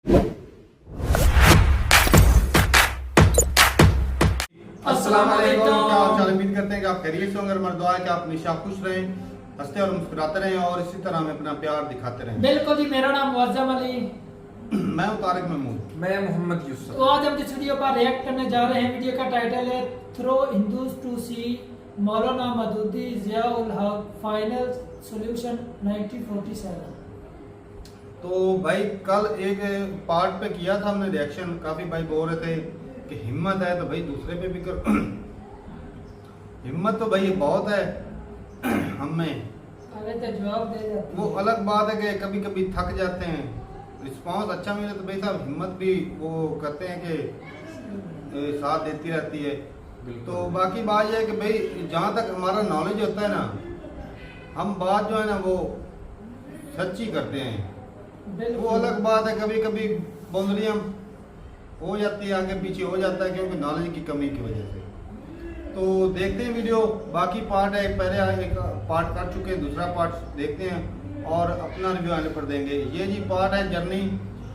अस्सलाम वालेकुम, क्या हाल चाल। उम्मीद करते हैं कि आप खैरियत से होंगे। हमारी दुआ है कि आप हमेशा खुश रहें, हंसते और मुस्कुराते रहें और इसी तरह हमें अपना प्यार दिखाते रहें। बिल्कुल जी, मेरा नाम मुअज्जम अली, मैं हूं तारिक महमूद। मैं मोहम्मद यूसुफ। तो आज हम जिस वीडियो पर रिएक्ट करने जा रहे हैं, वीडियो का टाइटल है थ्रो हिंदूज टू सी मौलाना मदूदी जियाउल हक फाइनल सॉल्यूशन 1947। तो भाई कल एक पार्ट पे किया था हमने रिएक्शन, काफी भाई बोल रहे थे कि हिम्मत है तो भाई दूसरे पे भी कर हिम्मत तो भाई बहुत है हमें, अरे तो जवाब दे जाते वो अलग बात है कि कभी कभी थक जाते हैं, रिस्पांस अच्छा मिले तो भाई साहब हिम्मत भी वो कहते हैं कि साथ देती रहती है। तो बाकी बात यह है कि भाई जहाँ तक हमारा नॉलेज होता है ना, हम बात जो है ना वो सच्ची करते हैं। वो अलग बात है कभी कभी बाउंड्रियाँ हो जाती है, आगे पीछे हो जाता है क्योंकि नॉलेज की कमी की वजह से। तो देखते हैं वीडियो, बाकी पार्ट है, पहले एक पार्ट कर चुके हैं, दूसरा पार्ट देखते हैं और अपना रिव्यू आने पर देंगे। ये जी पार्ट है जर्नी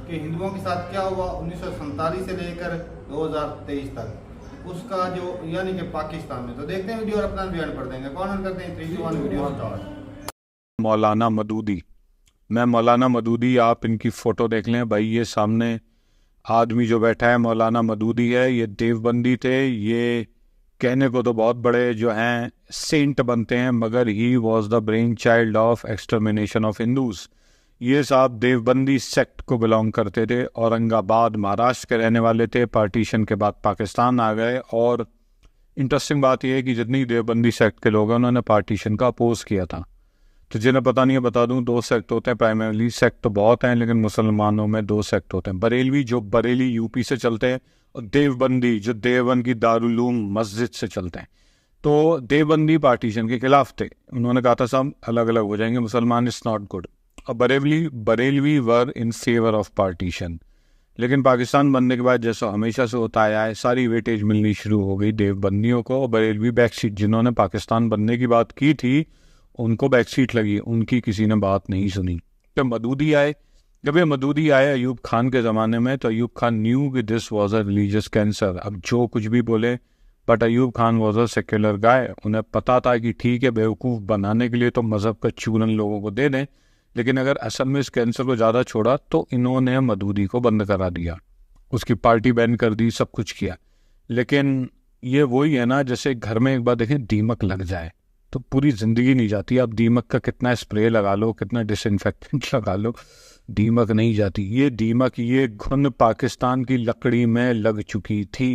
कि हिंदुओं के साथ क्या हुआ 1947 से लेकर 2023 तक, उसका जो यानी कि पाकिस्तान में। तो देखते हैं वीडियो और अपना रिव्यू आने पर देंगे। कौन करते हैं 3 2 1 वीडियो स्टार्ट। मौलाना मदूदी, मैं मौलाना मदूदी, आप इनकी फ़ोटो देख लें भाई। ये सामने आदमी जो बैठा है मौलाना मदूदी है। ये देवबंदी थे। ये कहने को तो बहुत बड़े जो हैं सेंट बनते हैं, मगर ही was the brain child of extermination of Hindus. ये साहब देवबंदी सेक्ट को बिलोंग करते थे, औरंगाबाद महाराष्ट्र के रहने वाले थे। पार्टीशन के बाद पाकिस्तान आ गए। और इंटरेस्टिंग बात यह है कि जितनी देवबंदी सेक्ट के लोग हैं उन्होंने पार्टीशन का अपोज किया था। तो जिन्हें पता नहीं है बता दूं, 2 सेक्ट होते हैं प्राइमरीली। सेक्ट तो बहुत हैं लेकिन मुसलमानों में 2 सेक्ट होते हैं। बरेलवी जो बरेली यूपी से चलते हैं, और देवबंदी जो देवबंद की दारुलूम मस्जिद से चलते हैं। तो देवबंदी पार्टीशन के खिलाफ थे। उन्होंने कहा था सब अलग अलग हो जाएंगे मुसलमान, इट्स नॉट गुड। और बरेलवी वर इन फेवर ऑफ पार्टीशन। लेकिन पाकिस्तान बनने के बाद जैसा हमेशा से होता आया है, सारी वेटेज मिलनी शुरू हो गई देवबंदियों को। और बरेलवी बैकसीट, जिन्होंने पाकिस्तान बनने की बात की थी उनको बैकसीट लगी, उनकी किसी ने बात नहीं सुनी। तो मदूदी आए। जब ये मदूदी आए अयूब खान के ज़माने में, तो अयूब खान न्यू कि this was a religious cancer. अब जो कुछ भी बोले, but Ayub Khan was a secular guy. उन्हें पता था कि ठीक है, बेवकूफ़ बनाने के लिए तो मज़हब का चूरन लोगों को दे दें, लेकिन अगर असल में इस कैंसर को ज़्यादा छोड़ा तो इन्होंने मदूदी को बंद करा दिया, उसकी पार्टी बैन कर दी, सब कुछ किया। लेकिन ये वही है ना, जैसे घर में एक बार देखें दीमक लग जाए तो पूरी ज़िंदगी नहीं जाती। आप दीमक का कितना स्प्रे लगा लो, कितना डिसइंफेक्टेंट लगा लो, दीमक नहीं जाती। ये दीमक, ये घुन पाकिस्तान की लकड़ी में लग चुकी थी।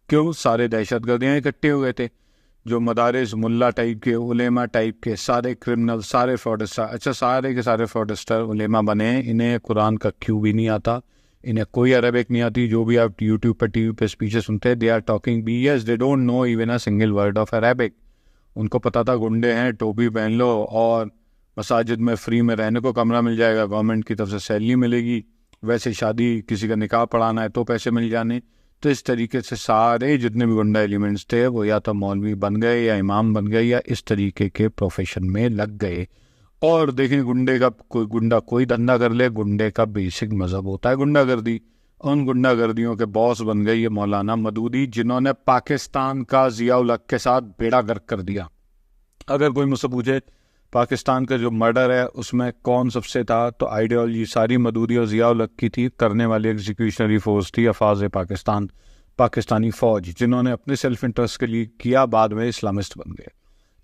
क्यों? सारे दहशतगर्दियाँ इकट्ठे हो गए थे, जो मदारिस मुल्ला टाइप के, उलेमा टाइप के, सारे क्रिमिनल, सारे फ्रॉडस्टर। अच्छा, सारे के सारे फ्रॉडस्टर उलेमा बने। इन्हें कुरान का क्यों भी नहीं आता, इन्हें कोई अरबिक नहीं आती। जो भी आप यूट्यूब पर टीवी पे स्पीचेस सुनते हैं, they are talking BS, they don't know even a single word of Arabic. उनको पता था गुंडे हैं, टोपी पहन लो और मसाजिद में फ्री में रहने को कमरा मिल जाएगा, गवर्नमेंट की तरफ से सैलरी मिलेगी, वैसे शादी किसी का निकाह पढ़ाना है तो पैसे मिल जाने। तो इस तरीके से सारे जितने भी गुंडा एलिमेंट्स थे वो या तो मौलवी बन गए या इमाम बन गए या इस तरीके के प्रोफेशन में लग गए। और देखें, गुंडे का कोई गुंडा कोई धंधा कर ले, गुंडे का बेसिक मजहब होता है गुंडागर्दी। उन गुंडागर्दियों के बॉस बन गए ये मौलाना मदूदी, जिन्होंने पाकिस्तान का जियाउल हक के साथ बेड़ा गर्क कर दिया। अगर कोई मुझसे पूछे पाकिस्तान का जो मर्डर है उसमें कौन सबसे था, तो आइडियोलॉजी सारी मदूदी और जियाउल हक की थी। करने वाली एग्जीक्यूशनरी फोर्स थी अफाज पाकिस्तान, पाकिस्तानी फ़ौज, जिन्होंने अपने सेल्फ इंटरेस्ट के लिए किया, बाद में इस्लामिस्ट बन गए।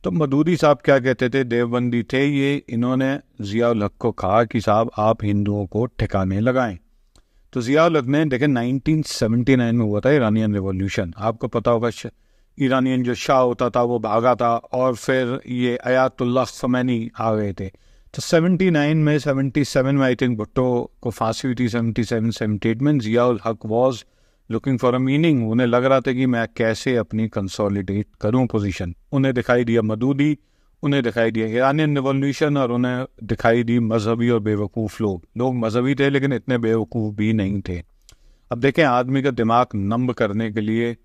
तो मदूदी साहब क्या कहते थे, देवबंदी थे ये। इन्होंने जियाउल हक को कहा कि साहब आप हिंदुओं को ठिकाने लगाएं। तो जियाउल हक ने, देखें 1979 में हुआ था ईरानियन रिवॉल्यूशन। आपको पता होगा ईरानियन जो शाह होता था वो भागा था और फिर ये अयातुल्लाह ख़मैनी आ गए थे। तो 77 में आई थिंक भुट्टो को फांसी हुई थी। 77-78 में जियाउल हक was looking for a meaning. उन्हें लग रहा था कि मैं कैसे अपनी कंसोलिडेट करूं पोजीशन। उन्हें दिखाई दिया मदूदी, उन्हें दिखाई दिया ईरानियन रिवॉल्यूशन, और उन्हें दिखाई दी मजहबी और बेवकूफ़ लोग। लोग मजहबी थे लेकिन इतने बेवकूफ़ भी नहीं थे। अब देखें, आदमी का दिमाग नंब करने के लिए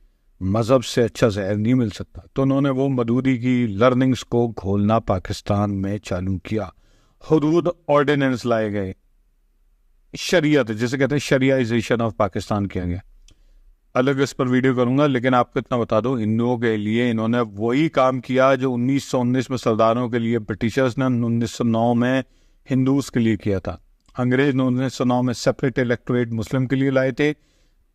मज़हब से अच्छा जहर नहीं मिल सकता। तो उन्होंने वो मदूदी की लर्निंग्स को घोलना पाकिस्तान में चालू किया। हुदूद ऑर्डिनेंस लाए गए, शरीयत, जिसे कहते हैं शरियाइजेशन ऑफ पाकिस्तान किया गया। अलग इस पर वीडियो करूंगा, लेकिन आपको इतना बता दूं, हिंदुओं के लिए इन्होंने वही काम किया जो 1919 में सरदारों के लिए ब्रिटिशर्स ने 1909 में हिंदूज के लिए किया था। अंग्रेज ने 1909 में सेपरेट इलेक्टोरेट मुस्लिम के लिए लाए थे,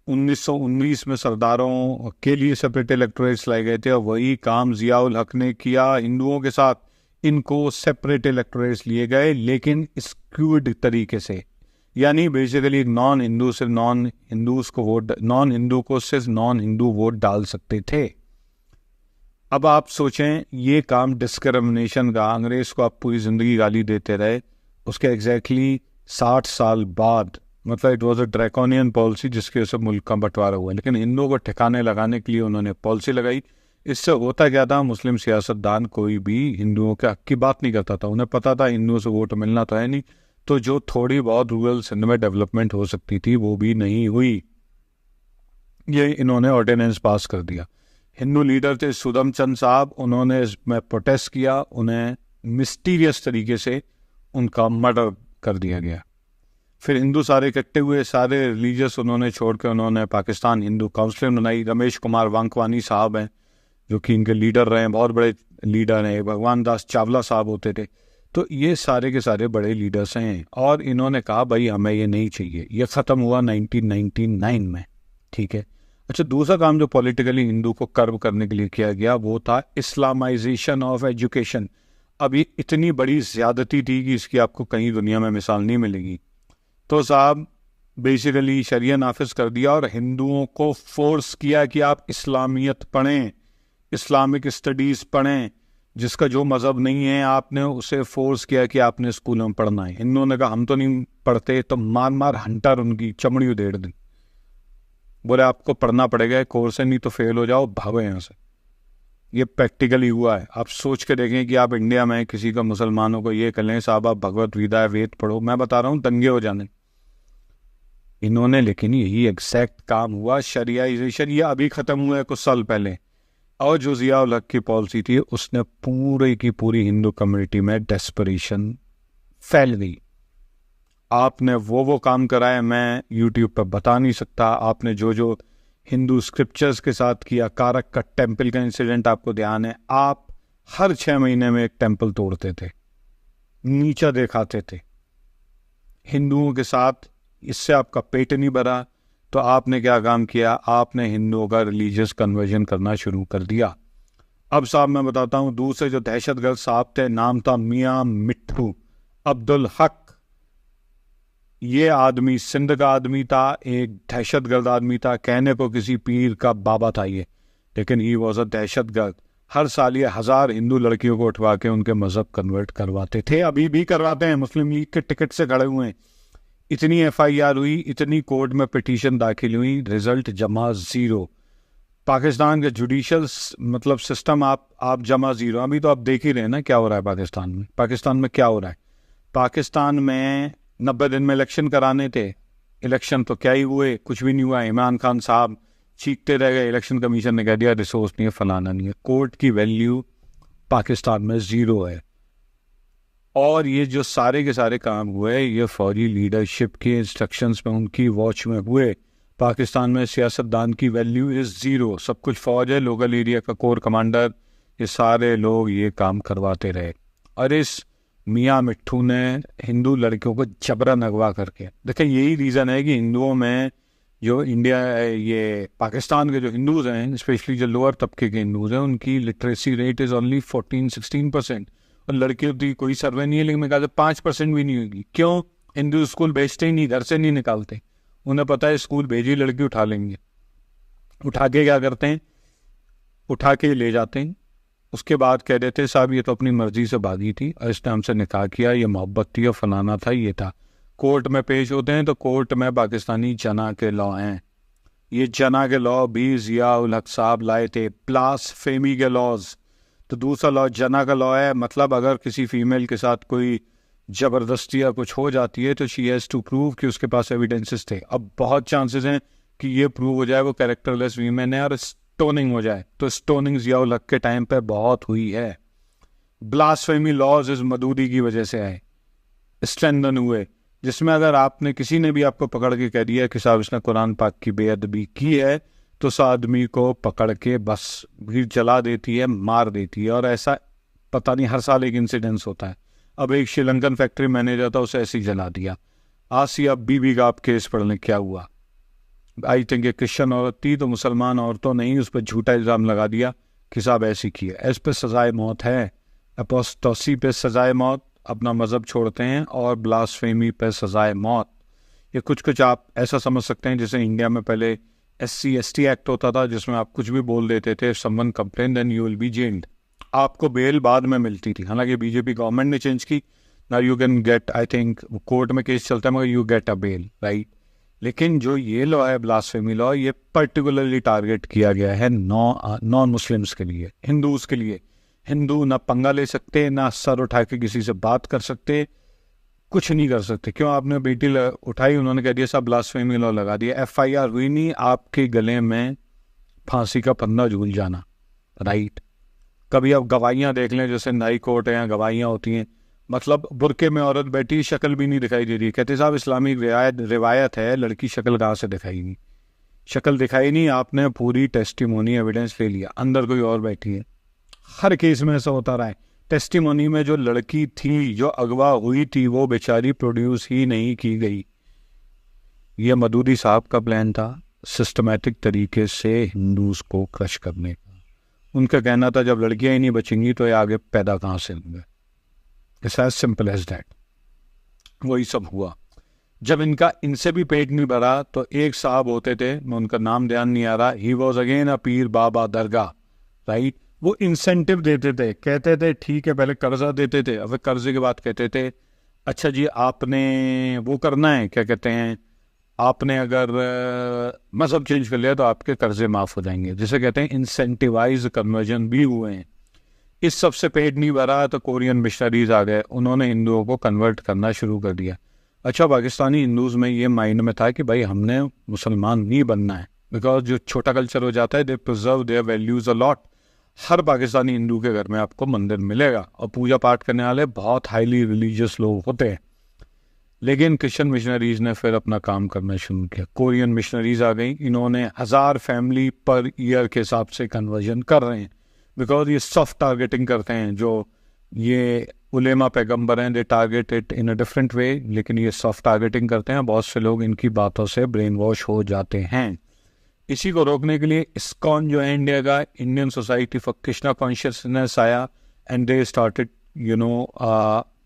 1919 में सरदारों के लिए सेपरेट इलेक्टोरेट्स लाए गए थे, और वही काम जिया उल हक ने किया हिंदुओं के साथ। इनको सेपरेट इलेक्टोरेट्स लिए गए, लेकिन स्क्यूड तरीके से, यानी बेसिकली नॉन हिंदू सिर्फ नॉन हिंदूज को वोट, नॉन हिंदू को सिर्फ नॉन हिंदू वोट डाल सकते थे। अब आप सोचें, ये काम डिस्क्रिमिनेशन का, अंग्रेज को आप पूरी जिंदगी गाली देते रहे, उसके एग्जैक्टली 60 साल बाद, मतलब it was a draconian policy जिसके वजह से मुल्क का बंटवारा हुआ, लेकिन हिंदुओं को ठिकाने लगाने के लिए उन्होंने पॉलिसी लगाई। इससे होता क्या था, मुस्लिम सियासतदान कोई भी हिंदुओं के हक की बात नहीं करता था। उन्हें पता था हिंदुओं से वोट मिलना तो है नहीं, तो जो थोड़ी बहुत रूरल सिंध में डेवलपमेंट हो सकती थी वो भी नहीं हुई। ये इन्होंने ऑर्डिनेंस पास कर दिया। हिंदू लीडर थे सुदम चंद साहब, उन्होंने इसमें प्रोटेस्ट किया, उन्हें मिस्टीरियस तरीके से उनका मर्डर कर दिया गया। फिर हिंदू सारे इकट्ठे हुए, सारे रिलीजियस उन्होंने छोड़ कर उन्होंने पाकिस्तान हिंदू काउंसिल बनाई। रमेश कुमार वांकवानी साहब हैं जो कि इनके लीडर रहे, बहुत बड़े लीडर हैं। भगवान दास चावला साहब होते थे। तो ये सारे के सारे बड़े लीडर्स हैं, और इन्होंने कहा भाई हमें ये नहीं चाहिए। ये ख़त्म हुआ 1999 में, ठीक है। अच्छा, दूसरा काम जो पॉलिटिकली हिंदू को कर्व करने के लिए किया गया वो था इस्लामाइजेशन ऑफ एजुकेशन। अभी इतनी बड़ी ज़्यादती थी कि इसकी आपको कहीं दुनिया में मिसाल नहीं मिलेगी। तो साहब बेसिकली शरिया नाफिज कर दिया और हिंदुओं को फोर्स किया कि आप इस्लामियत पढ़ें, इस्लामिक स्टडीज़ पढ़ें। जिसका जो मज़हब नहीं है आपने उसे फोर्स किया कि आपने स्कूलों में पढ़ना है। हिंदुओं ने कहा हम तो नहीं पढ़ते, तो मार मार हंटर उनकी चमड़ी उधेड़ दी। बोले आपको पढ़ना पड़ेगा, कोर्स है, नहीं तो फेल हो जाओ, भागो यहाँ से। ये प्रैक्टिकली हुआ है। आप सोच के देखें कि आप इंडिया में किसी का मुसलमानों को ये कहें साहब आप भगवत गीता वेद पढ़ो, मैं बता रहा हूँ दंगे हो जाने। इन्होंने लेकिन यही एग्जैक्ट काम हुआ, शरियाइजेशन। ये अभी ख़त्म हुआ है कुछ साल पहले, और जो जिया उल हक की पॉलिसी थी उसने पूरे की पूरी हिंदू कम्युनिटी में डेस्परेशन फैल गई। आपने वो काम कराए मैं यूट्यूब पर बता नहीं सकता। आपने जो जो हिंदू स्क्रिप्चर्स के साथ किया, कारक का टेम्पल का इंसिडेंट आपको ध्यान है, आप हर 6 महीने में एक टेम्पल तोड़ते थे, नीचा दिखाते थे हिंदुओं के साथ। इससे आपका पेट नहीं भरा, तो आपने क्या काम किया, आपने हिंदुओं का रिलीजियस कन्वर्जन करना शुरू कर दिया। अब साहब मैं बताता हूँ, दूसरे जो दहशतगर्द साहब थे, नाम था मियाँ मिट्ठू अब्दुल हक। ये आदमी सिंध का आदमी था, एक दहशतगर्द आदमी था, कहने को किसी पीर का बाबा था ये, लेकिन ही वॉज अ दहशतगर्द। हर साल ये 1000 हिंदू लड़कियों को उठवा के उनके मजहब कन्वर्ट करवाते थे, अभी भी करवाते हैं, मुस्लिम लीग के टिकट से खड़े हुए हैं। इतनी FIR हुई, इतनी कोर्ट में पिटीशन दाखिल हुई, रिजल्ट जमा 0। पाकिस्तान का जुडिशल मतलब सिस्टम आप जमा 0। अभी तो आप देख ही रहे हैं ना क्या हो रहा है पाकिस्तान में। पाकिस्तान में क्या हो रहा है, पाकिस्तान में 90 दिन में इलेक्शन कराने थे, इलेक्शन तो क्या ही हुए, कुछ भी नहीं हुआ। इमरान खान साहब चीखते रह गए, इलेक्शन कमीशन ने कह दिया रिसोर्स नहीं है, फलाना नहीं है। कोर्ट की वैल्यू पाकिस्तान में 0 है। और ये जो सारे के सारे काम हुए ये फौजी लीडरशिप के इंस्ट्रक्शंस में, उनकी वॉच में हुए। पाकिस्तान में सियासतदान की वैल्यू इज़ 0। सब कुछ फौज है, लोकल एरिया का कोर कमांडर, ये सारे लोग ये काम करवाते रहे। और इस मियाँ मिट्ठू ने हिंदू लड़कियों को जबरन अगवा करके, देखिए यही रीज़न है कि हिंदुओं में जो इंडिया ये पाकिस्तान के जो हिंदूज़ हैं, स्पेशली जो लोअर तबके के हिंदूज़ हैं, उनकी लिटरेसी रेट इज़ ओनली 14-16%। और लड़कियों की कोई सर्वे नहीं है, लेकिन मेरे ख्याल से 5% भी नहीं होगी। क्यों? हिंदू स्कूल भेजते ही नहीं, घर से नहीं निकालते। उन्हें पता है स्कूल भेजी लड़की उठा लेंगे। उठा के क्या करते हैं, उठा के ले जाते हैं। उसके बाद कह देते साहब ये तो अपनी मर्जी से भागी थी और इसने हमसे निकाह किया, ये मोहब्बत थी और फलाना था, ये था। कोर्ट में पेश होते हैं तो कोर्ट में पाकिस्तानी जना के लॉ हैं। ये जना के लॉ भी जिया उल हक साहब लाए थे, ब्लास्फेमी के लॉज। तो दूसरा लॉ जना का लॉ है, मतलब अगर किसी फीमेल के साथ कोई ज़बरदस्ती या कुछ हो जाती है तो शी हैज़ टू प्रूव कि उसके पास एविडेंसेस थे। अब बहुत चांसेस हैं कि ये प्रूव हो जाए वो कैरेक्टरलेस वीमेन है और स्टोनिंग हो जाए। तो स्टोनिंग जिया उल हक के टाइम पे बहुत हुई है। ब्लास्फेमी लॉज इस मदूदी की वजह से आए, स्ट्रेंथन हुए। जिसमें अगर आपने किसी ने भी आपको पकड़ के कह दिया कि साहब इसने कुरान पाक की बेअदबी की है, तो उस आदमी को पकड़ के बस भीड़ जला देती है, मार देती है। और ऐसा पता नहीं हर साल एक इंसिडेंस होता है। अब एक श्रीलंकन फैक्ट्री मैनेजर था, उसे ऐसे ही जला दिया। आसिया बीबी का आप केस पढ़ लें क्या हुआ। आई थिंक एक क्रिश्चियन औरत थी, तो मुसलमान औरतों ने ही उस पर झूठा इल्ज़ाम लगा दिया कि साहब ऐसी की है। इस पर सजाए मौत है। अपोस्टोसी पे सजाए मौत, अपना मज़हब छोड़ते हैं, और ब्लास्फेमी पे सजाए मौत। ये कुछ आप ऐसा समझ सकते हैं जैसे इंडिया में पहले SC/ST एक्ट होता था, जिसमें आप कुछ भी बोल देते थे, someone complain then you will be jailed. आपको बेल बाद में मिलती थी। हालांकि बीजेपी गवर्नमेंट ने चेंज की, ना you can get, I think court में केस चलता है मगर you get a bail, right. लेकिन जो ये लॉ है ब्लास्फेमी लॉ, ये पर्टिकुलरली टारगेट किया गया है नॉन मुस्लिम्स के लिए, हिंदूज के लिए। हिंदू ना पंगा ले सकते, ना सर उठा के किसी से बात कर सकते, कुछ नहीं कर सकते। क्यों आपने बेटी उठाई, उन्होंने कह दिया साहब ब्लास्फेमी लॉ लगा दिया, FIR हुई नहीं, आपके गले में फांसी का फंदा झूल जाना, राइट। कभी आप गवाहियाँ देख लें, जैसे नाई कोर्ट है, गवाहियाँ होती हैं, मतलब बुरके में औरत बैठी, शक्ल भी नहीं दिखाई दे रही। कहते साहब इस्लामिक रिवायत है, लड़की शक्ल कहाँ से दिखाई नहीं, शक्ल दिखाई नहीं, आपने पूरी टेस्टिमोनी एविडेंस ले लिया, अंदर कोई और बैठी है। हर केस में ऐसा होता रहा है। टेस्टिमोनी में जो लड़की थी, जो अगवा हुई थी, वो बेचारी प्रोड्यूस ही नहीं की गई। ये मदूदी साहब का प्लान था, सिस्टमैटिक तरीके से हिंदूज को क्रश करने का। उनका कहना था जब लड़कियां ही नहीं बचेंगी तो ये आगे पैदा कहाँ से होंगे। It's as simple as that. वही सब हुआ। जब इनसे भी पेट नहीं भरा, तो एक साहब होते थे, मैं उनका नाम ध्यान नहीं आ रहा, he was again a Pir Baba Dargah, right. वो इंसेंटिव देते थे, कहते थे ठीक है, पहले कर्जा देते थे, अब कर्जे के बाद कहते थे अच्छा जी आपने वो करना है, क्या कहते हैं, आपने अगर मजहब चेंज कर लिया तो आपके कर्जे माफ हो जाएंगे, जिसे कहते हैं इंसेंटिवाइज कन्वर्जन भी हुए हैं। इस सब से पेट नहीं भरा तो कोरियन मिशनरीज आ गए, उन्होंने हिंदुओं को कन्वर्ट करना शुरू कर दिया। अच्छा, पाकिस्तानी हिंदूज में ये माइंड में था कि भाई हमने मुसलमान नहीं बनना है, बिकॉज जो छोटा कल्चर हो जाता है, they preserve their values a lot. हर पाकिस्तानी हिंदू के घर में आपको मंदिर मिलेगा और पूजा पाठ करने वाले बहुत हाईली रिलीजियस लोग होते हैं। लेकिन क्रिश्चियन मिशनरीज ने फिर अपना काम करना शुरू किया। कोरियन मिशनरीज आ गई, इन्होंने 1000 फैमिली पर ईयर के हिसाब से कन्वर्जन कर रहे हैं, बिकॉज ये सॉफ्ट टारगेटिंग करते हैं। जो ये उलेमा पैगंबर हैं, दे target it in a different way, लेकिन ये सॉफ्ट टारगेटिंग करते हैं। बहुत से लोग इनकी बातों से ब्रेन वॉश हो जाते हैं। इसी को रोकने के लिए इस्कॉन जो है इंडिया का, Indian society for Krishna consciousness आया, and they started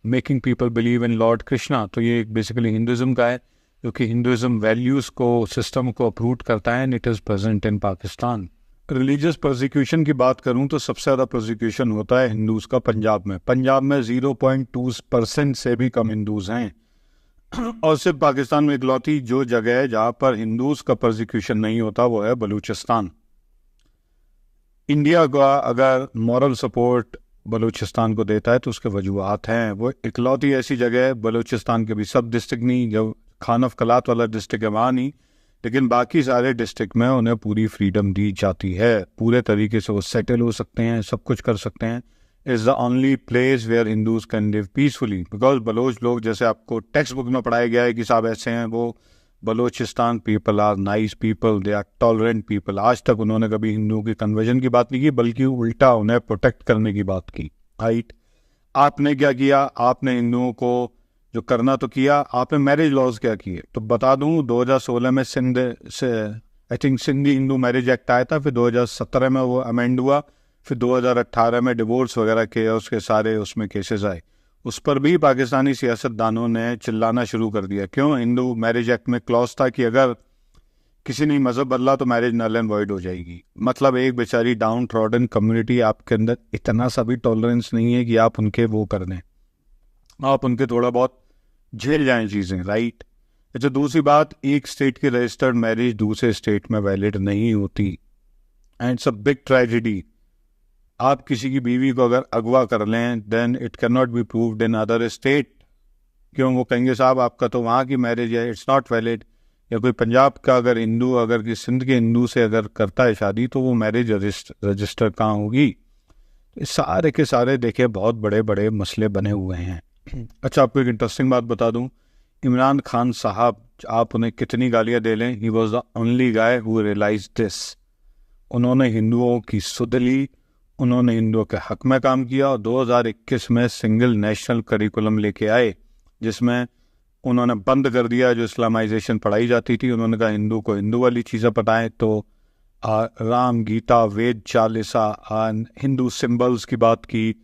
making people believe in Lord Krishna. तो ये बेसिकली हिंदुज़म का है, क्योंकि हिंदुज़म वैल्यूज़ को, सिस्टम को अप्रूव करता है, and it is present in Pakistan. Religious prosecution की बात करूं तो सबसे ज़्यादा प्रोसिक्यूशन होता है हिंदूज़ का पंजाब में। पंजाब में 0.2% से भी कम हिंदूज़ हैं, और सिर्फ पाकिस्तान में इकलौती जो जगह है जहाँ पर हिंदूज़ का प्रोसिक्यूशन नहीं होता वो है बलूचिस्तान। इंडिया का अगर मॉरल सपोर्ट बलूचिस्तान को देता है तो उसके वजूहात हैं। वो इकलौती ऐसी जगह है, बलूचिस्तान के भी सब डिस्ट्रिक्ट नहीं, जो खान ऑफ कलात वाला डिस्ट्रिक्ट है वहाँ नहीं, लेकिन बाकी सारे डिस्ट्रिक्ट में उन्हें पूरी फ्रीडम दी जाती है। पूरे तरीके से वो सेटल हो सकते हैं, सब कुछ कर सकते हैं। Is the only place where Hindus can live peacefully, because Baloch लोग, जैसे आपको टेक्स्ट बुक में पढ़ाया गया है कि साहब ऐसे हैं, वो Balochistan people are nice people, they are tolerant people. आज तक उन्होंने कभी हिंदुओं की कन्वर्जन की बात नहीं की, बल्कि उल्टा उन्हें प्रोटेक्ट करने की बात की, राइट। आपने क्या किया, आपने हिंदुओं को जो करना तो किया, आपने मैरिज लॉज क्या किए। तो बता दूं 2016 में सिंध से I think Sindhi Hindu marriage act आया था, फिर 2017 में वो अमेंड हुआ, फिर 2018 में डिवोर्स वगैरह के उसके सारे उसमें केसेस आए। उस पर भी पाकिस्तानी सियासतदानों ने चिल्लाना शुरू कर दिया। क्यों? हिंदू मैरिज एक्ट में क्लॉज था कि अगर किसी ने मज़हब बदला तो मैरिज नल एंड वॉइड हो जाएगी। मतलब एक बेचारी डाउन ट्रॉडन कम्युनिटी, आपके अंदर इतना सा भी टॉलरेंस नहीं है कि आप उनके वो कर दें, आप उनके थोड़ा बहुत झेल जाएं चीज़ें, राइट। अच्छा, दूसरी बात, एक स्टेट की रजिस्टर्ड मैरिज दूसरे स्टेट में वैलिड नहीं होती, and it's a big tragedy. आप किसी की बीवी को अगर अगवा कर लें, then it can not be proved in other state. क्यों? वो कहेंगे साहब आपका तो वहाँ की मैरिज है, इट्स नॉट वैलिड। या कोई पंजाब का अगर हिंदू अगर किसी सिंध के हिंदू से अगर करता है शादी, तो वो मैरिज रजिस्टर कहाँ होगी। सारे के सारे देखे बहुत बड़े बड़े मसले बने हुए हैं। अच्छा, आपको एक इंटरेस्टिंग बात बता दूं, इमरान खान साहब, आप उन्हें कितनी गालियां दे लें, he was the only guy who realise this. उन्होंने हिंदुओं की सुध ली, उन्होंने हिंदुओं के हक में काम किया और 2021 में सिंगल नेशनल करिकुलम लेके आए, जिसमें उन्होंने बंद कर दिया जो इस्लामाइजेशन पढ़ाई जाती थी। उन्होंने कहा हिंदू को हिंदू वाली चीज़ें पढ़ाएं। तो राम, गीता, वेद, चालीसा, हिंदू सिंबल्स की बात की,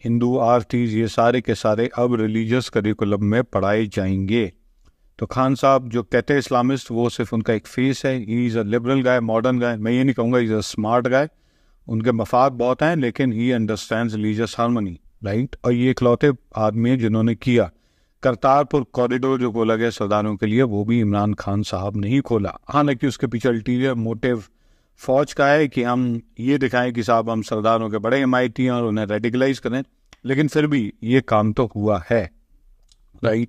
हिंदू आरतीज, ये सारे के सारे अब रिलीजियस करिकुलम में पढ़ाए जाएंगे। तो खान साहब जो कहते हैं इस्लामिस्ट, वो सिर्फ उनका एक फेस है। He is a liberal guy, modern guy. मैं ये नहीं कहूँगा ही इज़ अ स्मार्ट गाय, उनके मफाद बहुत हैं, लेकिन he understands religious harmony, right. और ये इकलौते आदमी हैं जिन्होंने किया। करतारपुर कॉरिडोर जो खोला गया सरदारों के लिए, वो भी इमरान खान साहब ने ही खोला। हालांकि उसके पीछे अल्टीरियर मोटिव फौज का है कि हम ये दिखाएं कि साहब हम सरदारों के बड़े हिमायती हैं और उन्हें रेडिकलाइज करें, लेकिन फिर भी ये काम तो हुआ है, राइट।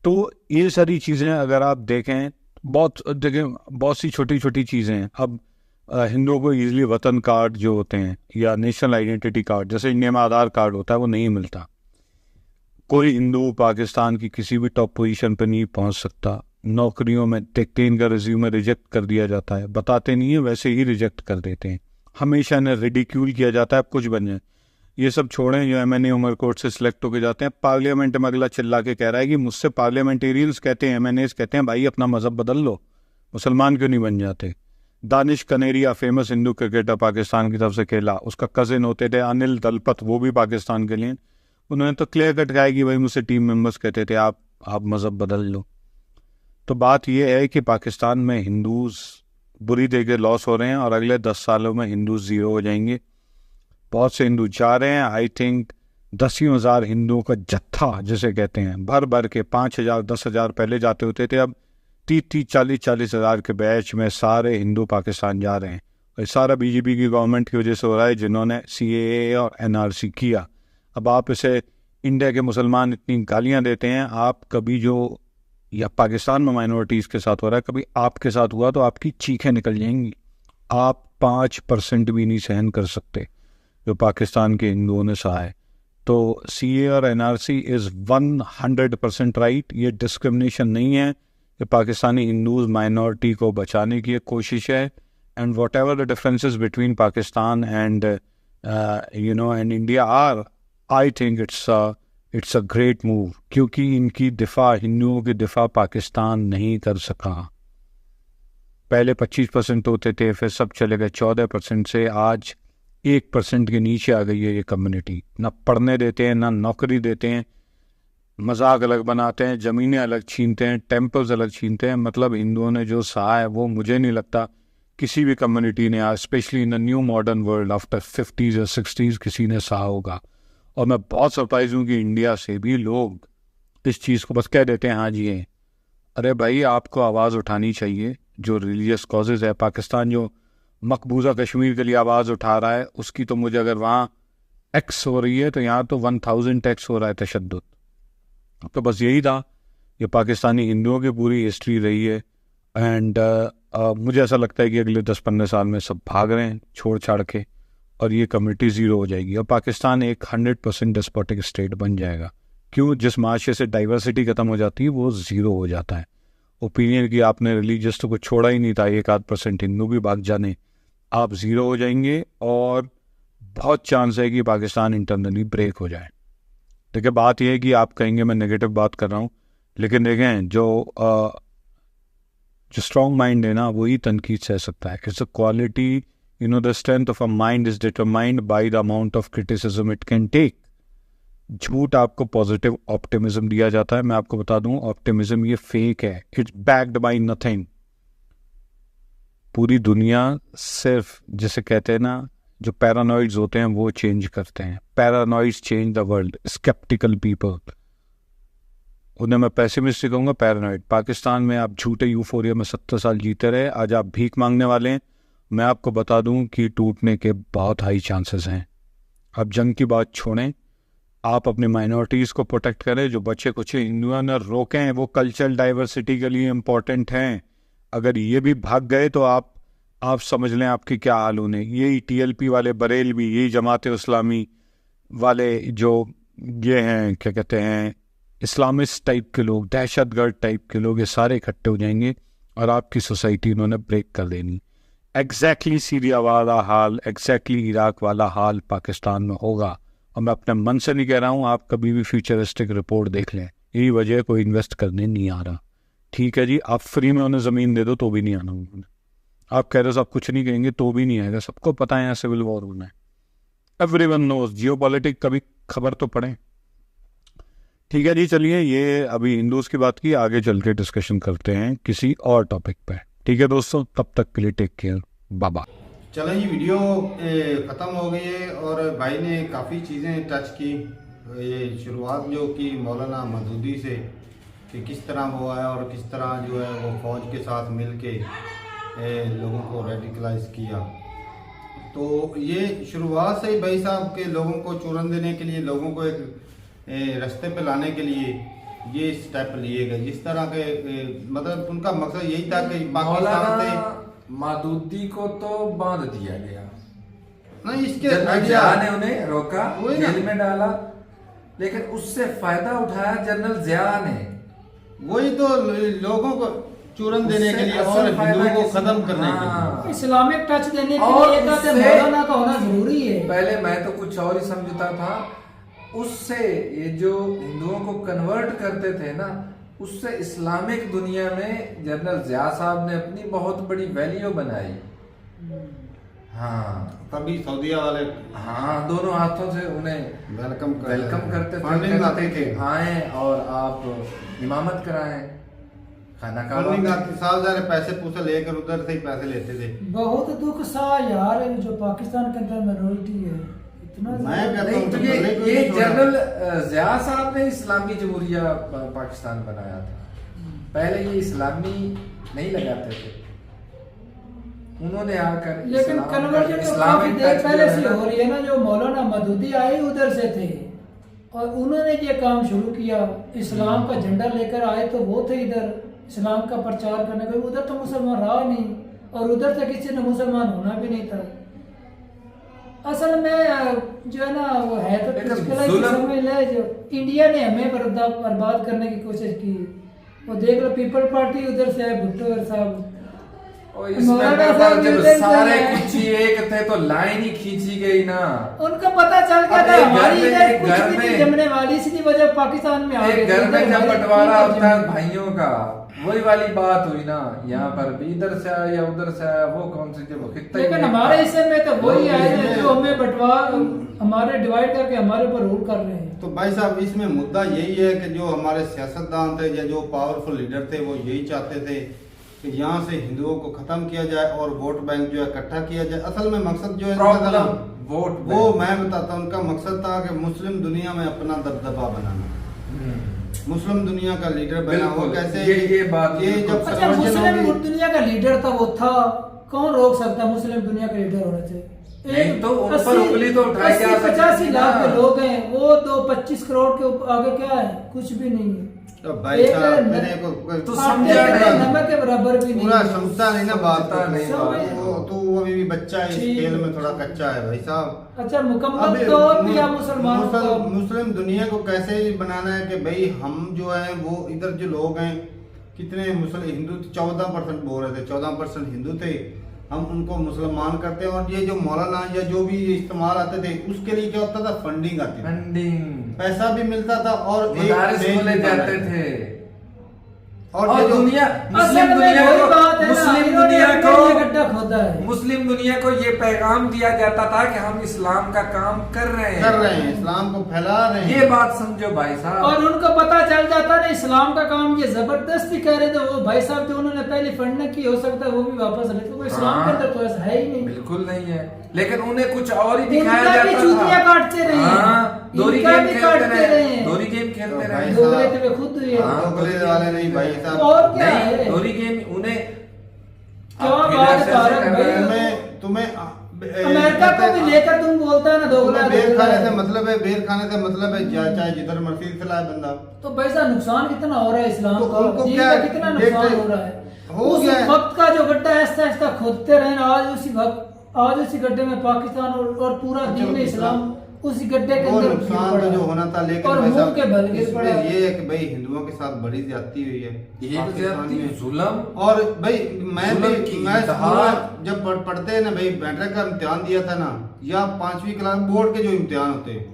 तो ये सारी चीज़ें अगर आप देखें, बहुत सी छोटी छोटी चीज़ें हैं। अब हिंदुओं को ईजिली वतन कार्ड जो होते हैं या नेशनल आइडेंटिटी कार्ड, जैसे इंडिया में आधार कार्ड होता है, वो नहीं मिलता। कोई हिंदू पाकिस्तान की किसी भी टॉप पोजीशन पर नहीं पहुंच सकता। नौकरियों में देखते ही इनका रिज्यूमे रिजेक्ट कर दिया जाता है, बताते नहीं है, वैसे ही रिजेक्ट कर देते हैं। हमेशा इन्हें रिडिक्यूल किया जाता है, अब कुछ बन जाए। ये सब छोड़ें जो एमएनए उमरकोट से सिलेक्ट होकर जाते हैं, पार्लियामेंट में अगला चिल्ला के कह रहा है कि मुझसे पार्लियामेंटेरियंस कहते हैं, एमएनएस कहते हैं, भाई अपना मजहब बदल लो, मुसलमान क्यों नहीं बन जाते। दानिश कनेरिया, फेमस हिंदू क्रिकेटर, पाकिस्तान की तरफ से खेला, उसका कजिन होते थे अनिल दलपत, वो भी पाकिस्तान के लिए। उन्होंने तो क्लियर कट कहा कि भाई मुझसे टीम मेंबर्स कहते थे आप मजहब बदल लो। तो बात यह है कि पाकिस्तान में हिंदूज बुरी तरह के लॉस हो रहे हैं और अगले 10 सालों में हिंदू जीरो हो जाएंगे। बहुत से हिंदू जा रहे हैं। आई थिंक 10,000 हिंदुओं का जत्था जिसे कहते हैं, भर भर के 5,000 10,000 पहले जाते होते थे, अब 30,000 40,000 40,000 के बैच में सारे हिंदू पाकिस्तान जा रहे हैं। और सारा बीजेपी की गवर्नमेंट की वजह से हो रहा है, जिन्होंने CAA और NRC किया। अब आप इसे, इंडिया के मुसलमान इतनी गालियां देते हैं, आप कभी जो या पाकिस्तान में माइनॉरिटीज़ के साथ हो रहा है, कभी आपके साथ हुआ तो आपकी चीखें निकल जाएंगी। आप 5% भी नहीं सहन कर सकते जो पाकिस्तान के हिंदुओं ने सहा है। तो CAA और NRC इज़ 100% राइट। ये डिस्क्रिमिनेशन नहीं है, ये पाकिस्तानी हिंदूज माइनॉरिटी को बचाने की एक कोशिश है। And whatever the differences between Pakistan and and India are, I think it's a great move, क्योंकि इनकी दिफा, हिंदुओं की दिफा पाकिस्तान नहीं कर सका। पहले 25% होते थे, फिर सब चले गए 14% से, आज 1% के नीचे आ गई है ये कम्युनिटी। ना पढ़ने देते हैं, ना नौकरी देते हैं, मजाक अलग बनाते हैं, ज़मीनें अलग छीनते हैं, टेम्पल्स अलग छीनते हैं। मतलब हिंदुओं ने जो सहा है वो मुझे नहीं लगता किसी भी कम्युनिटी ने आज, specially in the new modern world after 50s या 60s, किसी ने सहा होगा। और मैं बहुत सरप्राइज हूँ कि इंडिया से भी लोग इस चीज़ को बस कह देते हैं हाँ जी है। अरे भाई, आपको आवाज़ उठानी चाहिए। जो रिलीजियस कॉजेज़ है, पाकिस्तान जो मकबूजा कश्मीर के लिए आवाज़ उठा रहा है, उसकी तो मुझे, अगर वहाँ X हो रही है तो यहाँ तो 1000X हो रहा है तशद्दुद। तो बस यही था, ये पाकिस्तानी हिंदुओं की पूरी हिस्ट्री रही है। एंड मुझे ऐसा लगता है कि अगले 10-15 साल में सब भाग रहे हैं छोड़ छाड़ के, और ये कम्युनिटी ज़ीरो हो जाएगी और पाकिस्तान एक 100% डेस्पोटिक स्टेट बन जाएगा। क्यों? जिस माशरे से डाइवर्सिटी ख़त्म हो जाती है वो ज़ीरो हो जाता है। ओपिनियन की आपने रिलीजियस तो कुछ छोड़ा ही नहीं था, 1-8% हिंदू भी भाग जाने, आप ज़ीरो हो जाएंगे और बहुत चांस है कि पाकिस्तान इंटरनली ब्रेक हो जाए। देखिए, बात यह है कि आप कहेंगे मैं नेगेटिव बात कर रहा हूँ, लेकिन देखें जो स्ट्रॉन्ग माइंड है ना, वही तनकीद सह सकता है। It's a quality, the strength of a mind is determined by the amount of criticism it can take. झूठ आपको पॉजिटिव ऑप्टिमिज्म दिया जाता है। मैं आपको बता दूं, ऑप्टिमिज्म ये फेक है, इट्स बैक्ड बाय नथिंग। पूरी दुनिया सिर्फ, जिसे कहते हैं ना, जो पैरानॉइड्स होते हैं वो चेंज करते हैं। Paranoids change the world, sceptical people, उन्हें मैं पेसिमिस्ट कहूँगा, पैरानॉइड। पाकिस्तान में आप झूठे यूफोरिया में 70 साल जीते रहे, आज आप भीख मांगने वाले हैं। मैं आपको बता दूं कि टूटने के बहुत हाई चांसेस हैं। अब जंग की बात छोड़ें, आप अपने माइनॉरिटीज़ को प्रोटेक्ट करें। जो बच्चे कुछ हिंदुओं ने रोकें, वो कल्चरल डाइवर्सिटी के लिए इम्पोर्टेंट हैं। अगर ये भी भाग गए तो आप समझ लें आपकी क्या हाल होने। यही TLP वाले बरेल भी, यही जमात इस्लामी वाले जो ये हैं, क्या कहते हैं, इस्लामिस्ट टाइप के लोग, दहशतगर्द टाइप के लोग, ये सारे इकट्ठे हो जाएंगे और आपकी सोसाइटी इन्होंने ब्रेक कर देनी। एग्जैक्टली सीरिया वाला हाल, एग्जैक्टली इराक वाला हाल पाकिस्तान में होगा। और मैं अपने मन से नहीं कह रहा हूँ, आप कभी भी फ्यूचरिस्टिक रिपोर्ट देख लें, यही वजह कोई इन्वेस्ट करने नहीं आ रहा। ठीक है जी, आप फ्री में उन्हें ज़मीन दे दो तो भी नहीं आना उन्होंने। आप कह रहे हो आप कुछ नहीं कहेंगे तो भी नहीं आएगा। सबको पता है यहाँ सिविल वॉर होना है, एवरीवन नोज। जियोपॉलिटिक्स कभी खबर तो पड़े। ठीक है जी, चलिए ये अभी हिंदूज की बात की, आगे चल के डिस्कशन करते हैं किसी और टॉपिक पे। ठीक है दोस्तों, तब तक के लिए टेक केयर, बाय बाय। चलो जी, वीडियो ख़त्म हो गई है और भाई ने काफ़ी चीज़ें टच की। ये शुरुआत जो की मौलाना मदूदी से कि किस तरह वो आया और किस तरह जो है वो फौज के साथ मिल के लोगों को रेडिकलाइज किया। तो ये शुरुआत से ही भाई साहब के लोगों को चूरन देने के लिए, लोगों को एक रास्ते पे लाने के लिए ये स्टेप लिए गए। जिस तरह के मतलब उनका मकसद यही था कि पाकिस्तान से मदूदी को तो बांध दिया गया, नहीं, इसके जिया ने उन्हें रोका, वही ना। जेल में डाला, लेकिन उससे फायदा उठाया जनरल जिया ने। वही तो लोगों को चूरन देने के लिए और हिंदुओं को खत्म करने के लिए, इस्लामिक टच देने के और लिए एक आधे उससे- मौलाना का होना जरूरी है। पहले मैं तो कुछ और ही समझता था, उससे ये जो हिंदुओं को कन्वर्ट करते थे ना, उससे इस्लामिक दुनिया में जनरल जिया साहब ने अपनी बहुत बड़ी वैल्यू बनाई। हाँ, तभी सऊदीया वाले हाँ, दोनों हाथों से उन्हें वेलकम करते फंडिंग आते थे। आए और आप इमामत कराएं, खाना फंडिंग खा। आती, साल सारे पैसे पूसे लेकर उधर से ही पैसे लेते थे। बहुत दुख सा यार जो पाकिस्तान के अंदर माइनॉरिटी है इतना मैं ज्यादा। कहता हूं तो ये जनरल जिया साहब ने इस्लामी जमहूरिया पाकिस्तान बनाया था। पहले ये इस्लामी नहीं लगाते थे, उन्होंने आकर लेकिन कन्वर्जन तो काफी देर पहले से हो रही है ना। जो मौलाना मदूदी आए उधर से थे और उन्होंने ये काम शुरू किया, इस्लाम का झंडा लेकर आए तो वो थे इधर इस्लाम का प्रचार करने के। उधर तो मुसलमान रहा नहीं और उधर से किसी ने मुसलमान होना भी नहीं था। असल में जो है ना वो है तो समझ ले, जो इंडिया ने हमें बर्बाद करने की कोशिश की। वो देख लो पीपल पार्टी उधर से है, भुट्टो साहब, और इसमें जब सारे कुछ एक थे तो लाइन ही खींची गई ना। उनको पता चल गया अब था एक हमारी घर में- इधर एक कुछ घर भी नहीं में- जमने वाली, इसी वजह पाकिस्तान में आ एक गए। घर में इधर जब हमारी बंटवारा इतनी होता है जमी। भाइयों का, वही वाली बात हुई ना। यहाँ पर भी इधर से आया या उधर से आया, वो कौन सी जब खित्ता ही लेकिन नहीं हमारे था। हिस्से में तो वही आए थे इसमें- जो हमें बंटवा हमारे डिवाइड करके हमारे ऊपर रूल कर रहे हैं। तो भाई साहब इसमें मुद्दा यही है कि जो हमारे सियासतदान थे या जो पावरफुल लीडर थे वो यही चाहते थे कि यहाँ से हिंदुओं को खत्म किया जाए और वोट बैंक जो है इकट्ठा किया जाए। असल में मकसद जो है इनका था ना, प्रॉब्लम वोट वो मैं बताता हूँ, उनका मकसद था कि मुस्लिम दुनिया में अपना दबदबा बनाना, मुस्लिम दुनिया का लीडर बना। वो बिल्कुल, कैसे ये बात ये बिल्कुल। जब अच्छा, conversion मुस्लिम होगी- दुनिया का लीडर था वो था, कौन रोक सकता है मुस्लिम दुनिया का लीडर होने से? नहीं तो उन पर उंगली तो उठाई जा सकती 80-85 थी लाख ना। के लोग हैं, वो तो 25 करोड़ के आगे क्या है? कुछ भी नहीं है। तो भाई एक साहब न- मेरे को तो आटे समझा के नहीं। नमक के बराबर भी नहीं पूरा है। समझता नहीं ना बात समझता नहीं को। बात। वो अभी भी बच्चा है, इस ठीक। खेल में थोड़ा कच्चा है भाई साहब। अच्छा, मुकम्मल अभी तौर पे या मुसलमानों का मुस्लिम दुनिया को कैसे बनाना है कि भाई हम जो है वो इधर जो लोग हैं कितने मुस्लिम हिंदू 14% बोल रहे थे, 14% हिंदू थे, हम उनको मुसलमान करते हैं। और ये जो मौलाना या जो भी इस्तेमाल आते थे उसके लिए क्या होता था, फंडिंग आती थी, फंडिंग, पैसा भी मिलता था और एक मदारिस देश खोले भी जाते बनाया। थे। और और ये जो दुनिया असल मुस्लिम में दुनिया वही को बात है ना, मुस्लिम इन्होंने दुनिया अपने को लिए गड्ढा खोदा है। मुस्लिम दुनिया को ये पैगाम दिया जाता था कि हम इस्लाम का काम कर रहे हैं, इस्लाम को फैला रहे हैं। ये बात समझो भाई साहब। और उनको पता चल जाता ना इस्लाम का काम ये जबरदस्ती कर रहे थे। वो भाई साहब जो उन्होंने पहले फंड न की, हो सकता है वो भी वापस ले, तो इस्लाम के अंदर तो ऐसा है ही नहीं। बिल्कुल नहीं है, लेकिन उन्हें कुछ और ही दिखाया इनका भी जाता चूतियां था। काटते रहे, हाँ, दोहरी इनका गेम भी खेलते काटते रहे, रहे। दोहरी गेम खेलते तो रहे। भाई दोगले थे वे खुद हुए। हाँ, दोगले वाले नहीं भाई साहब। और क्या नहीं, है? दोहरी गेम उन्हें क्या अब फिर बात है ऐसे तारक कर भाई? रहे हैं। तुम्हें अमेरिका को भी लेकर तुम बोलता है ना दोगला बेर दोगला खाने है। से मतलब है, बेर खाने से मतलब है चाहे जिधर मर्जी से लाए बंदा। तो भाई साहब नुकसान कितना हो रहा है इस्लाम तो का, उनको दीन क्या का कितना नुकसान देखते- हो रहा है। हो उस गया है। वक्त का जो गड्ढा ऐसा ऐसा खोदते रहे ना, आज उसी गड्ढे में पाकिस्तान और पूरा दीन इस्लाम उस गड्ढे के वो अंदर नुकसान गिर तो जो पड़ा। होना था, लेकिन और भाई मुंह साहब के बल गिर इसमें पड़ा। ये है कि भाई हिंदुओं के साथ बड़ी ज्यादती हुई है ये पाकिस्तान ज्यादती, में। जुल्म, और भाई जुल्म की मैं इंतहा। स्कूल में जब पढ़ते हैं ना भाई, मैट्रिक का इम्तिहान दिया था ना, या 5वीं क्लास बोर्ड के जो इम्तिहान होते हैं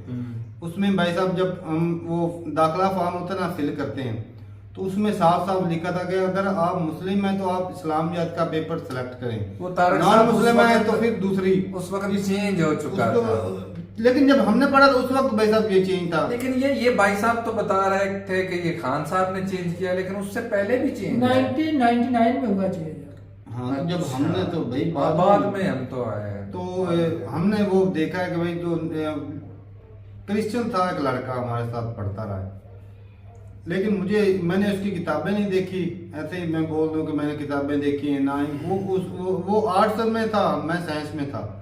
उसमें भाई साहब जब हम वो दाखिला फॉर्म होता है ना फिल करते हैं, तो उसमें साफ साफ लिखा था कि अगर आप मुस्लिम हैं तो आप इस्लामियत का पेपर सेलेक्ट करें, वो तारक नॉन साहब उस मुस्लिम है वक्त- तो फिर दूसरी। उस वक्त चेंज हो चुका था। उसको लेकिन जब हमने पढ़ा तो उस वक्त भाई साहब ये चेंज था। लेकिन ये भाई साहब तो बता रहे थे कि ये खान साहब ने चेंज किया, लेकिन उससे पहले भी चेंज 1999 में हुआ चेंज। हाँ तो जब हमने तो भाई बाद में हम तो आए हैं। तो हमने वो देखा है कि भाई जो क्रिश्चियन था एक लड़का हमारे साथ पढ़ता रहा है, लेकिन मैंने उसकी किताबें नहीं देखी, ऐसे ही मैं बोल दूं कि मैंने किताबें देखी हैं ना ही। वो आर्ट्स में था, मैं साइंस में था,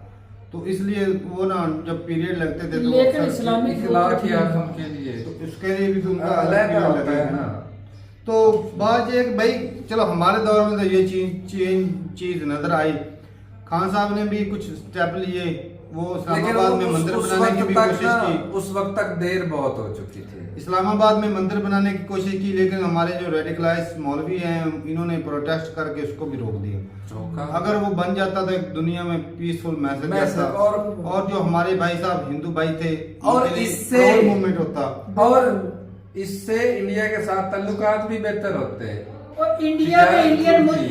तो इसलिए वो ना जब पीरियड लगते थे तो लेकिन अक्सर इस्लामिक इखलाक या हम के लिए तो उसके लिए भी तो उनका अलग period होता लगेगा है ना। तो बात ये है कि भाई चलो हमारे दौर में तो ये चीज नजर आई। खान साहब ने भी कुछ स्टेप लिए, वो इस्लामाबाद में मंदिर बनाने की भी कोशिश की। उस वक्त तक देर बहुत हो चुकी थी। इस्लामाबाद में मंदिर बनाने की कोशिश की, लेकिन हमारे जो रेडिकलाइज मौलवी हैं इन्होंने प्रोटेस्ट करके उसको भी रोक दिया। अगर वो बन जाता तो एक दुनिया में पीसफुल मैसेज आता, और जो हमारे भाई साहब हिंदू भाई थे और उनके लिए इससे प्राउड मूवमेंट होता, और इससे इंडिया के साथ ताल्लुकात भी बेहतर होते। और इंडिया में तिजारत होती।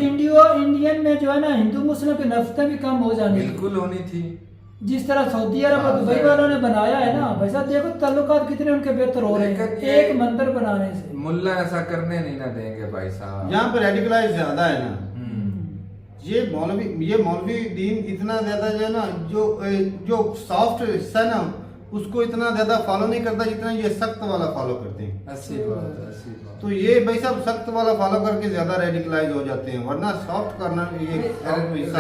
इंडियन में जो है ना हिंदू मुस्लिम की नफरतें भी कम हो जानी थी। बिल्कुल होनी थी। जिस तरह सऊदी अरब और दुबई वालों ने बनाया है ना, वैसा देखो ताल्लुकात कितने उनके बेहतर हो रहे हैं लेकिन एक मंदिर बनाने से। मुल्ला ऐसा करने नहीं ना देंगे भाई साहब। यहाँ पे रेडिकलाइज ज्यादा है ना। हम्म। ये मौलवी दीन इतना ज्यादा जो है ना, जो सॉफ्ट हिस्सा है ना उसको इतना ज्यादा फॉलो नहीं करता जितना ये सख्त वाला फॉलो करते हैं। ऐसी बात, ऐसी बात। तो ये भाई साहब सख्त वाला फॉलो करके ज्यादा रेडिकलाइज हो जाते हैं, वरना सॉफ्ट करना ये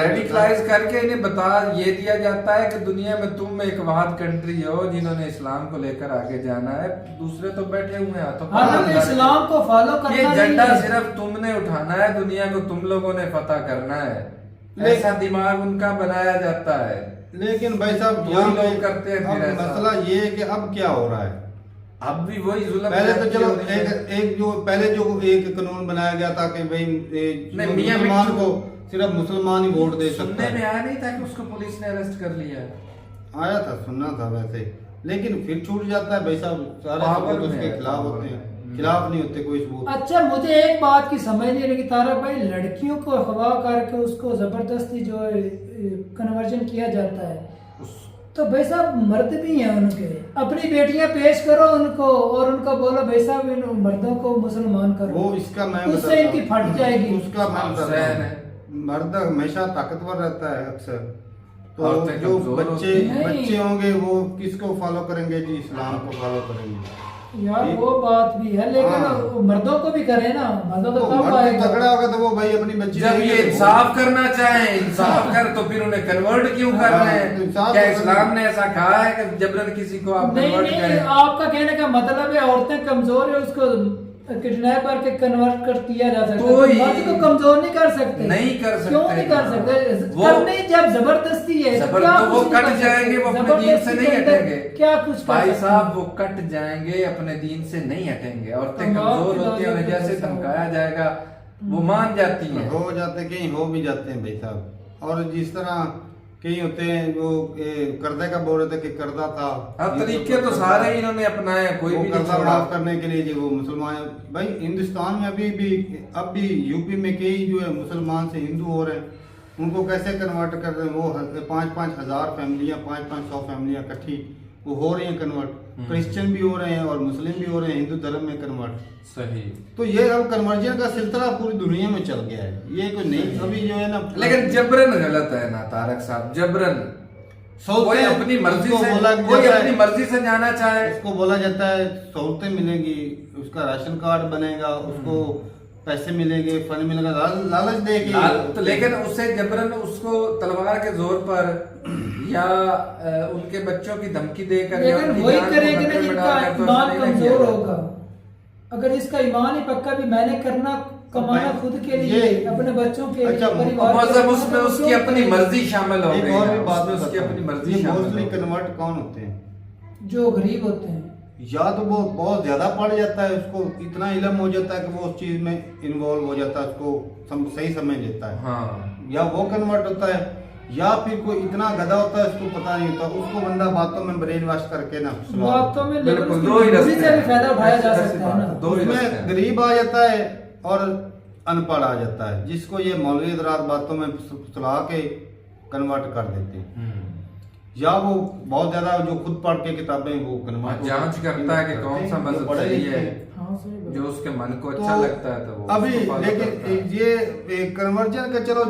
रेडिकलाइज करके इन्हें बता ये दिया जाता है कि दुनिया में तुम एक वाहिद कंट्री हो जिन्होंने इस्लाम को लेकर आगे जाना है, दूसरे तो बैठे हुए हैं। तो हालांकि इस्लाम को फॉलो करना ये नहीं झंडा है। सिर्फ तुमने उठाना है, दुनिया को तुम लोगों ने फतह करना है, ऐसा दिमाग उनका बनाया जाता है। लेकिन भाई साहब वही यहाँ लोग करते हैं अब फिर ऐसा। मसला ये है कि अब क्या हो रहा है। अब भी वही जुल्म पहले तो चलो हो रही है। पहले जो एक कानून बनाया गया था कि भाई नहीं, मियां मुसलमान मिट्टू को सिर्फ मुसलमान ही वोट दे सकता सुनने में है। आया नहीं था कि उसको पुलिस ने अरेस्ट कर लिया है। आया था, सुनना था वैसे, लेकिन फिर छूट जाता है भाई साहब, सारे पावर सबूत उसके में है, खिलाफ पावर होते हैं, में। खिलाफ नहीं होते कोई सबूत। अच्छा मुझे एक बात की समझ नहीं लगी तारक भाई, लड़कियों को अगवा करके उसको जबरदस्ती जो है कन्वर्जन किया जाता है, तो भाई साहब मर्द भी हैं उनके, अपनी बेटियां पेश करो उनको और उनको बोलो भाई साहब इन मर्दों को मुसलमान करो, वो इसका मैं उससे बताता इनकी हूँ। फट जाएगी। उसका मैं बताता सहन हूँ। है। मर्द हमेशा ताकतवर रहता है अक्सर, तो औरतें जो कमजोर बच्चे होती हैं। बच्चे होंगे वो किसको फॉलो करेंगे जी, इस्लाम को फॉलो करेंगे। यार वो बात भी है, लेकिन हाँ। वो मर्दों को भी करे ना, मर्दों तो तो तब मर्द आएगा। तगड़ा होगा तो वो भाई अपनी बच्ची जब देंगे ये तो वो- इंसाफ करना चाहे इंसाफ कर, तो फिर उन्हें कन्वर्ट क्यों कर हाँ, रहे तो हैं? इंसाफ क्या तो इस्लाम ने ऐसा कहा है कि जबरन किसी को आप नहीं कन्वर्ट नहीं, करें? आपका कहने का मतलब है औरतें कमजोर है, उसको किडनैप करके कन्वर्ट कर किया जा सकता कोई है, मर्द को कमजोर नहीं कर सकते। नहीं कर सकते। क्यों नहीं कर सकते? वो- करनी जब जबरदस्ती है जबर क्या तो वो कुछ नहीं कट कर जाएंगे, वो सकते। अपने दीन से जबरदस्ती नहीं के अंदर हटेंगे। क्या कुछ कर भाई सकते साहब हैं? वो कट जाएंगे, अपने दीन से नहीं हटेंगे। औरतें अल्लाह कमजोर की होती हैं, उन्हें लानत जैसे है। धमकाया जाएगा वो मान जाती हैं। हो जाते कहीं हो भी जाते हैं भाई साहब। और जिस तरह कई होते हैं वो कर्जे का बोल रहे थे कि कर्जा था, अब तरीके तो सारे ही इन्होंने अपनाए हैं, कोई वो भी नहीं कर्जा छोड़ा। माफ करने के लिए जो वो मुसलमान भाई हिंदुस्तान में अब भी यूपी में कई जो है मुसलमान से हिंदू हो रहे हैं, उनको कैसे कन्वर्ट कर रहे हैं। वो 5-5 हजार फैमिलियां, 500 फैमिलियां इकट्ठी वो हो रही हैं कन्वर्ट, क्रिश्चियन भी हो रहे हैं और मुस्लिम भी हो रहे हैं हिंदू धर्म में कन्वर्ट। सही। तो ये अब कन्वर्जन का सिलसिला पूरी दुनिया में चल गया है, ये कोई नहीं अभी जो है ना। लेकिन जबरन गलत है ना तारक साहब, जबरन। कोई अपनी मर्जी उसको से बोला कोई जाता अपनी है- मर्जी से जाना चाहे, उसको बोला जाता है सहूलतें मिलेंगी, उसका राशन कार्ड बनेगा, उसको पैसे मिलेंगे, फंड मिलेगा, लालच देगी। तो लेकिन उसे जबरन उसको तलवार के जोर पर या उनके बच्चों की धमकी देकर या लेकिन उनकी वही जान को करेंगे ना खतरे में जिनका डालकर तो ईमान ऐसा नहीं कमजोर किया होगा। अगर इसका ईमान ही पक्का भी मैंने करना कमाना भाई, खुद के लिए, ये- अपने बच्चों के लिए, अच्छा, परिवार के मतलब लिए, उसमें उसकी क्यों अपनी करेगा? मर्जी शामिल हो एक गई और है, भी बात उसमें उसकी अपनी मर्जी शामिल मोस्टली हो गई। कन्वर्ट कौन होते हैं? जो गरीब होते हैं। या तो वो बहुत ज्यादा पढ़ जाता है, उसको इतना इल्म हो जाता है कि वो उस चीज में इन्वॉल्व हो जाता है, उसको सही समझ लेता है। हाँ या वो कन्वर्ट होता है, या फिर कोई इतना गधा होता है उसको पता नहीं होता, उसको बंदा बातों में ब्रेन वॉश करके ना बातों में लेकिन बिल्कुल, उसकी दो ही बुद्धि रास्ते से भी हैं। फायदा उठाया जा ऐसी सकता है ना। बात, दो ही रास्ते उसमें हैं। गरीब आ जाता है और अनपढ़ आ जाता है, जिसको ये मौलवी हज़रात बातों में सुला के कन्वर्ट कर देते हैं। या वो बहुत ज्यादा जो खुद पढ़ के किताबें वो कन्वर्ट जांच करता है कि कौन सा मजहब पढ़े सही लिखे है, हैं। हाँ, सही बात। जो उसके मन को तो अच्छा लगता है तो वो अभी उसको follow करता है। लेकिन ये कन्वर्जन का चलो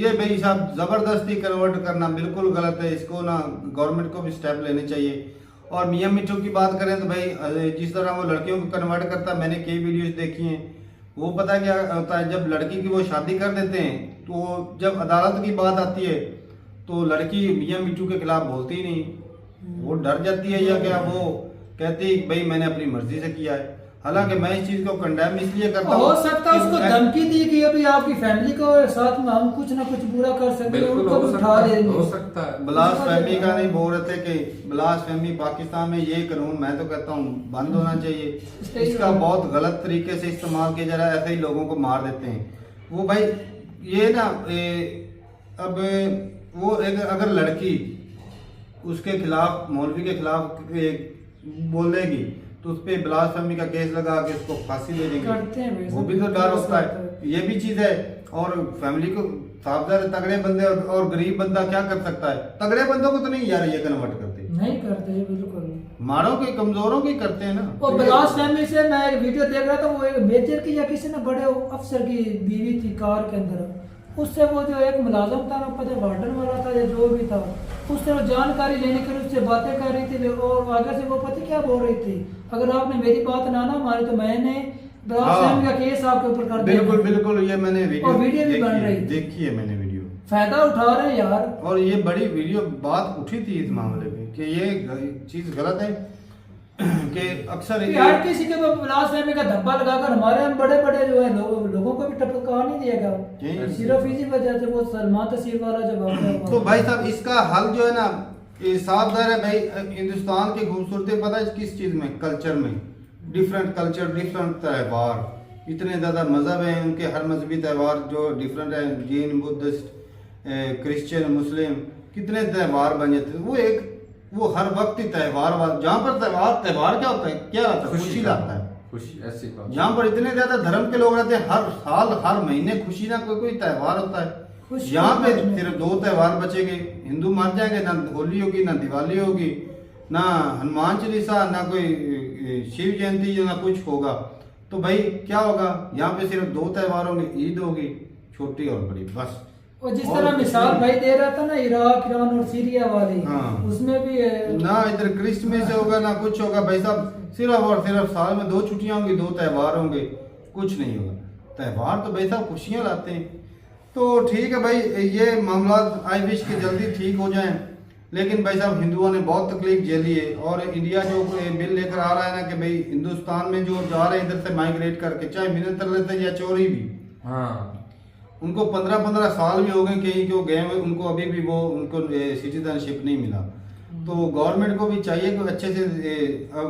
ये भाई साहब जबरदस्ती कन्वर्ट करना बिल्कुल गलत है, इसको ना गवर्नमेंट को भी स्टेप लेने चाहिए। और मियाँ मिट्ठू की बात करें तो भाई जिस तरह वो लड़कियों को कन्वर्ट करता है, मैंने कई वीडियोस देखी हैं, वो पता क्या होता है, जब लड़की की वो शादी कर देते हैं तो जब अदालत की बात आती है तो लड़की मियाँ मिट्ठू के खिलाफ बोलती ही नहीं, वो डर जाती है, या क्या वो कहती है भाई मैंने अपनी मर्जी से किया है। हालांकि मैं इस चीज को कंडेम इसलिए करता हो हूं सकता है कि उसको मैं- धमकी दी कि अभी आपकी फैमिली को साथ में हम कुछ ना कुछ बुरा कर सकते हैं, बिल्कुल उनको हो भी सकता उठा है, देंगे। हो सकता है। ब्लास्फेमी का नहीं बोल रहे थे कि ब्लास्फेमी पाकिस्तान में ये कानून मैं तो कहता हूँ बंद होना चाहिए। इसका बहुत गलत तरीके से इस्तेमाल किया जा रहा है, ऐसे ही लोगों को मार देते हैं। वो भाई ये ना अब वो एक अगर लड़की उसके खिलाफ मौलवी के खिलाफ बोलेगी तो उस पर ब्लास्फेमी का केस लगा के उसको फांसी दे देंगे, करते हैं भाई, वो भी तो सब डर कुछ होता करते है। ये भी चीज है। और फैमिली को सावधान, तगड़े बंदे और गरीब बंदा क्या कर सकता है? तगड़े बंदों को तो नहीं यार ये कन्वर्ट करते, नहीं करते हैं, बिल्कुल। माड़ों के कमजोरों की करते हैं ना। वो ब्लास्फेमी से मैं एक वीडियो देख रहा था, वो एक मेजर की या किसी ने बड़े अफसर की बीवी थी कार के अंदर, उससे वो जो एक मुलाजम था ना, पता वार्डन वाला था या जो भी था, उससे वो जानकारी लेने के लिए उससे बातें कर रही थी और आगे से वो पता क्या बोल रही थी, अगर आपने मेरी बात ना मानी तो मैंने ब्लास्फेमी का केस आपके ऊपर कर दिया। बिल्कुल बिल्कुल, ये मैंने और वीडियो भी बन रही थी। देखी है मैंने वीडियो, फायदा उठा रहे हैं यार। और ये बड़ी वीडियो बात उठी थी इस मामले में कि ये चीज गलत है कि अक्सर हर किसी के ब्लास्फेमी का धब्बा लगाकर हमारे हम बड़े बड़े जो है लोगों को भी टपका नहीं दिएगा, यही- सिर्फ इसी वजह से वो सलमान तस्वीर वाला जो वाक़या हुआ। तो भाई साहब इसका हल जो है ना, ये साफ ज़ाहिर है भाई, हिंदुस्तान की खूबसूरती पता है किस चीज में? कल्चर में। डिफरेंट कल्चर, डिफरेंट त्यौहार, इतने ज्यादा मजहब हैं, उनके हर मजहबी त्यौहार जो डिफरेंट है, जैन, बुद्धिस्ट, क्रिश्चियन, मुस्लिम, कितने त्यौहार बन जाते हैं। वो हर वक्त ही त्यौहार, जहाँ पर त्यौहार क्या होता है, क्या लाता है? खुशी लाता है। खुशी, ऐसी बात। जहाँ पर इतने ज्यादा धर्म के लोग रहते हैं, हर साल हर महीने खुशी ना कोई त्यौहार होता है। खुशी यहाँ पे होता है। सिर्फ 2 त्यौहार बचेंगे, हिंदू मर जाएंगे, ना होली होगी, ना दिवाली होगी, ना हनुमान चालीसा, ना कोई शिव जयंती, ना कुछ होगा। तो भाई क्या होगा? यहाँ पे सिर्फ 2 त्यौहार होंगे, ईद होगी छोटी और बड़ी, बस। और जिस और तरह कुछ मिसाल नहीं। भाई दे रहा था ना इराक, ईरान और सीरिया वाली, हाँ। उसमें भी ना इधर क्रिसमस होगा ना कुछ होगा भाई साहब, सिर्फ और सिर्फ साल में 2 छुट्टियां होंगी, 2 त्यौहार होंगे, कुछ नहीं होगा। त्यौहार तो भाई साहब खुशियां लाते हैं। तो ठीक है भाई, ये मामला आई विश कि जल्दी ठीक हो जाएं, लेकिन भाई साहब हिंदुओं ने बहुत तकलीफ झेली है। और इंडिया जो बिल लेकर आ रहा है ना कि भाई हिंदुस्तान में जो जा रहे हैं इधर से माइग्रेट करके, चाहे मिन्नत लेते या चोरी भी, हाँ, उनको 15-15 साल भी हो गए कहीं को गए हुए, उनको अभी भी वो उनको सिटीजनशिप नहीं मिला। तो गवर्नमेंट को भी चाहिए कि अच्छे से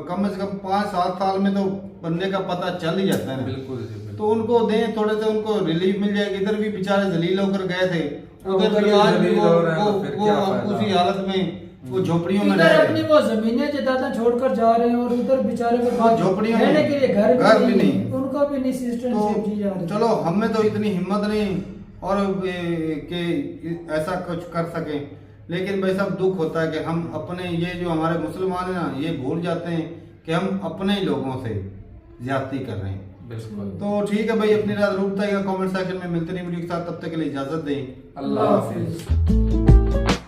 कम से कम 5-7 साल में तो बंदे का पता चल ही जाता है ना। बिल्कुल जी, बिल्कुल। तो उनको दें, थोड़े से उनको रिलीफ मिल जाएगी। इधर भी बेचारे जलील होकर गए थे, उधर उधर भी भी आज भी जलील वो हो रहे हैं, तो फिर क्या वो फायदा? उसी हालत में वो झोपड़ियों में इधर रह अपनी रहे। वो जमीनें जायदादें छोड़कर जा रहे हैं और उधर बेचारे के पास झोपड़ियों में रहने के लिए घर घर भी भी नहीं। नहीं, उनको भी नहीं सिस्टम दी जा तो रही। चलो हमें तो इतनी हिम्मत नहीं और कि ऐसा कुछ कर सकें, लेकिन भाई साहब दुख होता है कि हम अपने ये जो हमारे मुसलमान हैं ना, ये भूल जाते हैं कि हम अपने ही लोगों से ज्यादती कर रहे हैं। बिल्कुल। तो ठीक है भाई, अपनी राय जरूर बताइएगा कमेंट सेक्शन में। मिलते नहीं वीडियो के साथ, तब तक के लिए इजाजत दें। अल्लाह हाफिज।